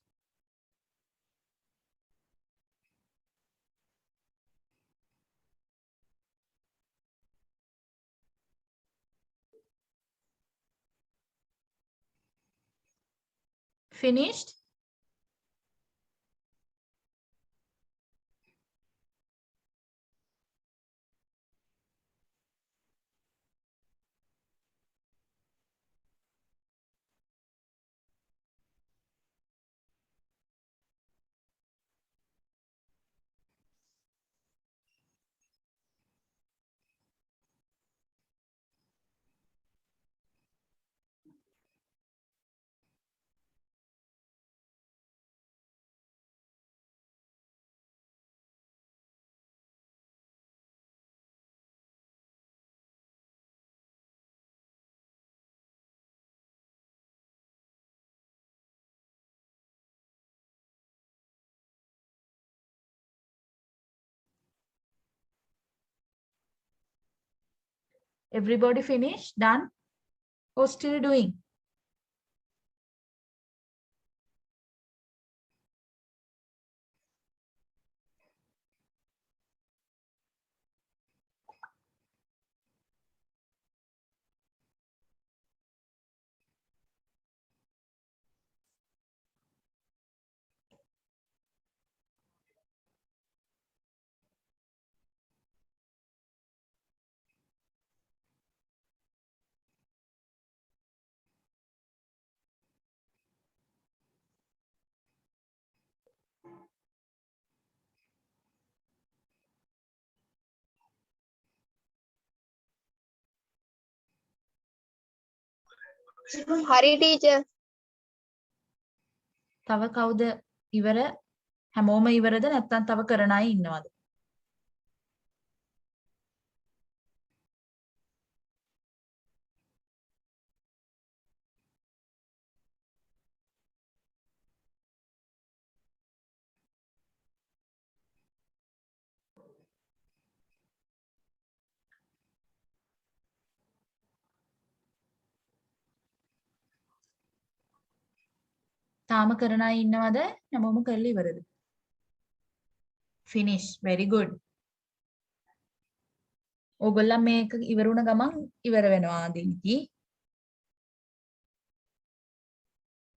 Speaker 1: Finished? Everybody finished? Done? Or still doing?
Speaker 2: Hari teacher.
Speaker 1: තව කවුද ඉවර? හැමෝම ඉවරද නැත්නම් තව කරන අය ඉන්නවද? තාම කරන අය ඉන්නවද? හැමෝම කරලා ඉවරද? Finish. Very good. ඕගොල්ලන් මේක ඉවර වුණ ගමන් ඉවර වෙනවා දින්ති.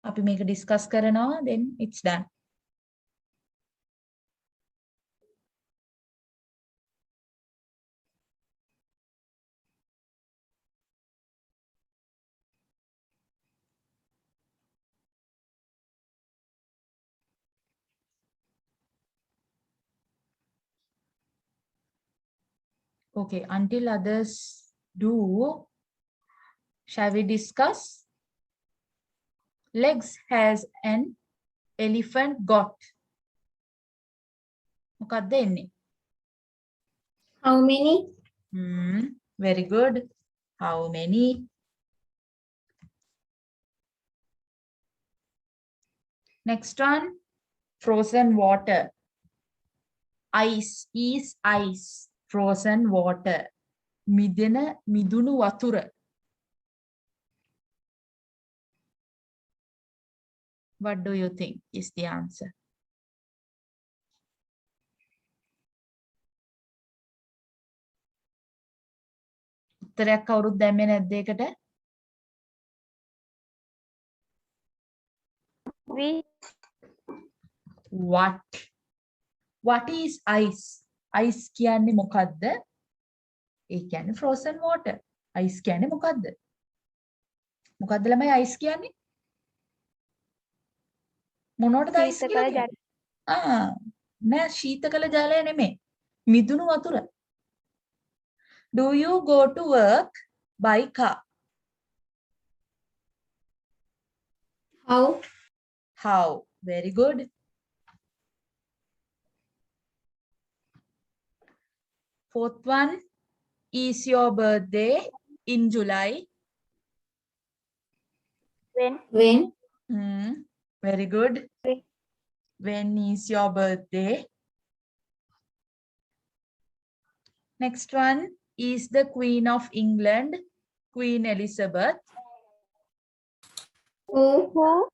Speaker 1: අපි මේක ඩිස්කස් කරනවා then it's done. Okay, until others do, shall we discuss? Legs has an elephant got. මොකක්ද එන්නේ?
Speaker 2: How many?
Speaker 1: Very good. How many? Next one, frozen water. Ice is ice. Frozen water. මිදුණු වතුර. What do you think is the answer? උත්තරයක් කවුරුත් දැම්මේ නැද්ද ඒකට? What is ice? Ice කියන්නේ මොකද්ද? ඒ කියන්නේ frozen water. Ice කියන්නේ මොකද්ද? මොකද්ද ළමයි ice කියන්නේ? මොනවටද ice කියලා කියන්නේ? නෑ ශීතකල ජලය නෙමෙයි. මිදුණු වතුර. Do you go to work by car? How? Very good. Fourth one, is your birthday in July?
Speaker 2: When?
Speaker 1: Very good.
Speaker 2: When?
Speaker 1: When is your birthday? Next one, is the Queen of England Queen Elizabeth?
Speaker 2: Who?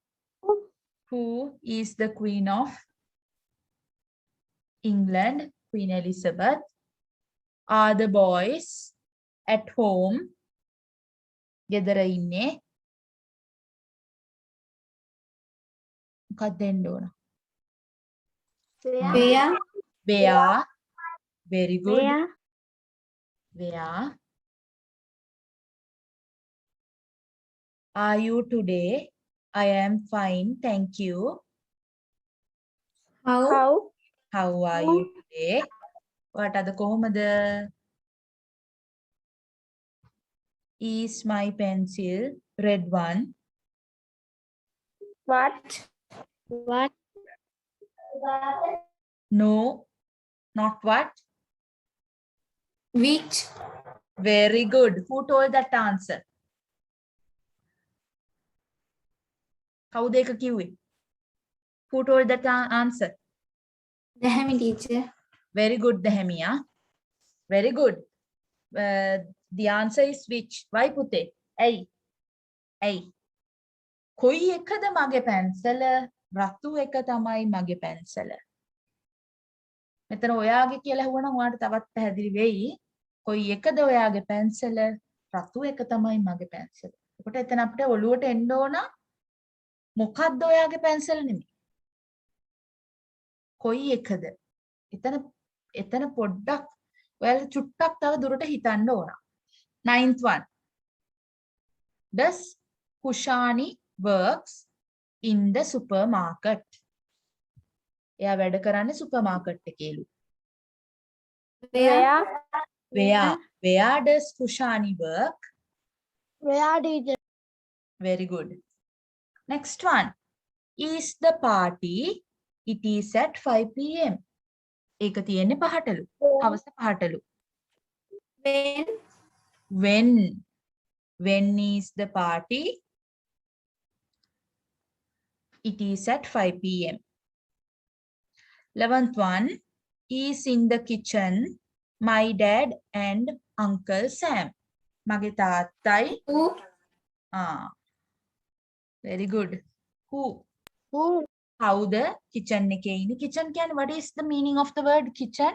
Speaker 1: Who is the Queen of England? Queen Elizabeth. Are the boys at home? ගෙදර ඉන්නේ. මොකක්ද දෙන්න ඕන?
Speaker 2: Where?
Speaker 1: Where? Very good.
Speaker 2: Where?
Speaker 1: Where are you today? I am fine, thank you.
Speaker 2: How?
Speaker 1: How are you today? ඔයාට අද කොහොමද? Is my pencil red one?
Speaker 2: What? What?
Speaker 1: No, not what?
Speaker 2: Which?
Speaker 1: Very good. Who told that answer? කවුද ඒක කිව්වේ? Who told that answer?
Speaker 2: The Hemi teacher.
Speaker 1: Very good, Dehemia. Very good. The answer is which? Why පුතේ? ඇයි? ඇයි? කොයි එකද මගේ පැන්සල? රතු එක තමයි මගේ පැන්සල. මෙතන ඔයාගේ කියලා හුවනම් ඔයාට තවත් පැහැදිලි වෙයි. කොයි එකද ඔයාගේ පැන්සල? රතු එක තමයි මගේ පැන්සල. එතකොට එතන අපිට ඔළුවට එන්න ඕන මොකක්ද ඔයාගේ පැන්සල නෙමෙයි. කොයි එකද? එතන පොඩ්ඩක් ඔයාලා චුට්ටක් තව දුරට හිතන්න ඕන. 9th one. Does Kushani works in the supermarket? එයා වැඩ කරන්නේ සුපර් මාකට් එකේලු. Where does Kushani work?
Speaker 3: Where teacher?
Speaker 1: Very good. Next one. Is the party? It is at 5 p.m. ඒක තියෙන්නේ පහටලු. හවස පහටලු. When is the party? It is at 5 p.m. 11th one. Is in the kitchen my dad and Uncle Sam. මගේ තාත්තයි.
Speaker 2: Who?
Speaker 1: Very good. Who?
Speaker 3: Who?
Speaker 1: How the kitchen එකේ ඉන්නේ. Kitchen කියන්නේ what is the meaning of the word kitchen?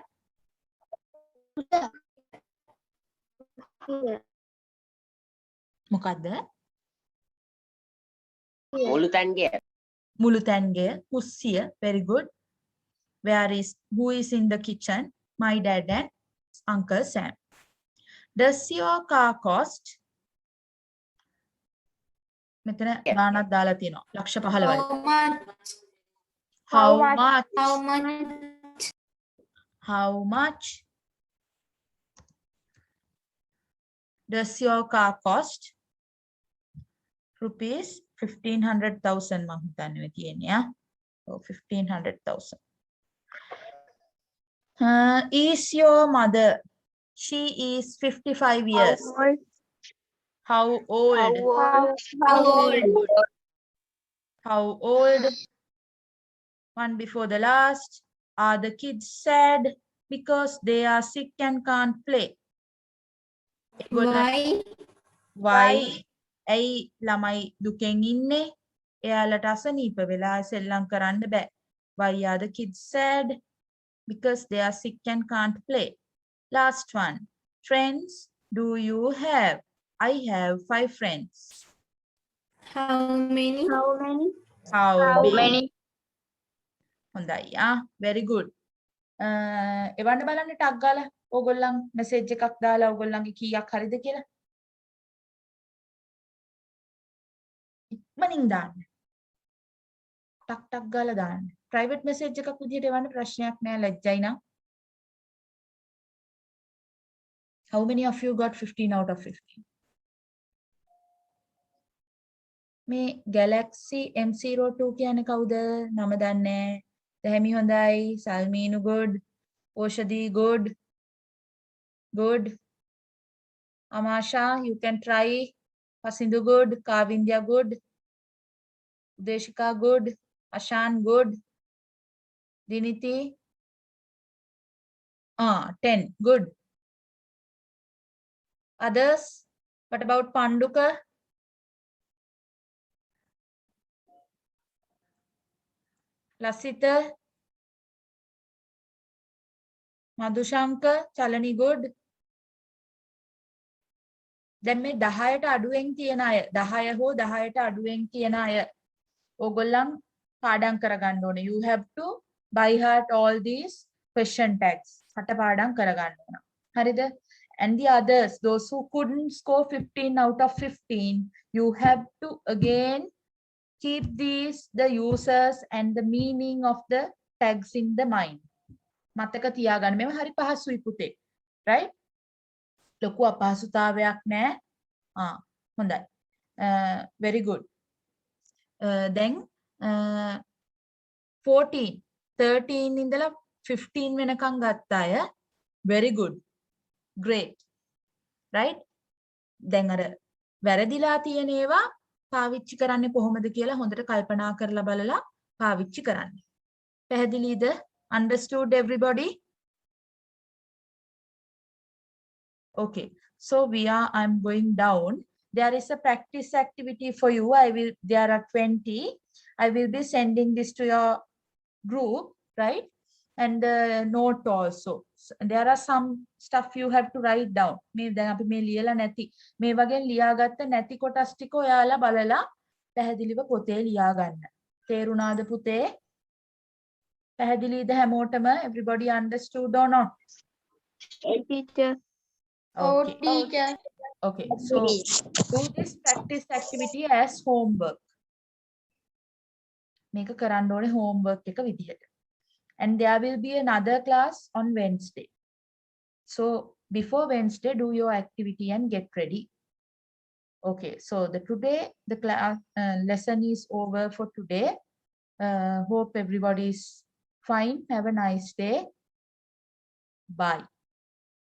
Speaker 1: මොකද්ද? මුළු තැන්ගය. කුස්සිය. Very good. Who is in the kitchen? My dad and Uncle Sam. Does your car cost? මෙතන ගානක් දාලා තියෙනවා. ලක්ෂ 15යි.
Speaker 2: How much?
Speaker 1: How much?
Speaker 2: How much?
Speaker 1: How much does your car cost? Rupees 1500,000 මං හිතන්නේ තියෙන්නේ ආ. ඔව් 1500,000. Is your mother? She is 55 years. How old?
Speaker 2: How old?
Speaker 1: How old? One before the last. Are the kids sad because they are sick and can't play? Why? ඇයි ළමයි දුකෙන් ඉන්නේ? එයාලට අසනීප වෙලා සෙල්ලම් කරන්න බෑ. Why are the kids sad? Because they are sick and can't play. Last one. Friends do you have? I have 5 friends.
Speaker 2: How many?
Speaker 1: How
Speaker 2: many?
Speaker 1: හොඳයි. Very good. එවන්න බලන්න ටක් ගාලා ඕගොල්ලන් මෙසේජ් එකක් දාලා ඕගොල්ලන්ගේ කීයක් හරිද කියලා. ඉක්මනින් දාන්න. ටක් ගාලා දාන්න. ප්‍රයිවට් මෙසේජ් එකක් විදිහට එවන්න ප්‍රශ්නයක් නෑ ලැජ්ජයි නම්. How many of you got 15 out of 15? මේ Galaxy M02 කියන්නේ කවුද? නම දන්නේ. දැහැමි හොඳයි. සල්මීනු good. Oshadi good. Good. Amasha, you can try. Pasindu good. Kavindya good. Udeshika good. Ashan good. Diniti 10. Good. Others? What about Panduka? Lasita, Madhushanka, Chalani good. දැන් මේ 10ට අඩුවෙන් තියෙන අය 10 හෝ 10ට අඩුවෙන් තියෙන අය ඕගොල්ලන් පාඩම් කරගන්න ඕනේ. You have to by heart all these question tags. කටපාඩම් කරගන්න ඕන. හරිද? And the others, those who couldn't score 15 out of 15, you have to again keep these, the users and the meaning of the tags in the mind. මතක තියාගන්න. මේව හරි පහසුයි පුතේ. Right? ලොකු අපහසුතාවයක් නෑ. හොඳයි. Very good. Then 14, 13 ඉඳලා 15 වෙනකන් ගත්ත අය very good. Great. Right? දැන් අර වැරදිලා තියෙන ඒවා පාවිච්චි කරන්නේ කොහොමද කියලා හොඳට කල්පනා කරලා බලලා පාවිච්චි කරන්න. පැහැදිලිද? Understood everybody? Okay, so I'm going down. There is a practice activity for you. There are 20. I will be sending this to your group, right? And the note also. So there are some stuff you have to write down. මේ දැන් අපි මේ ලියලා නැති මේ වගේ ලියාගත්ත නැති කොටස් ටික ඔයාලා බලලා පැහැදිලිව පොතේ ලියා ගන්න. තේරුණාද පුතේ? පැහැදිලිද හැමෝටම? Everybody understood or not?
Speaker 3: Teacher.
Speaker 1: Okay.
Speaker 3: Teacher.
Speaker 1: Okay, so do this practice activity as homework. මේක කරන්න ඕනේ homework එක විදිහට. And there will be another class on Wednesday. So before Wednesday, do your activity and get ready. Okay, so today the class lesson is over for today. Hope everybody is fine. Have a nice day. Bye.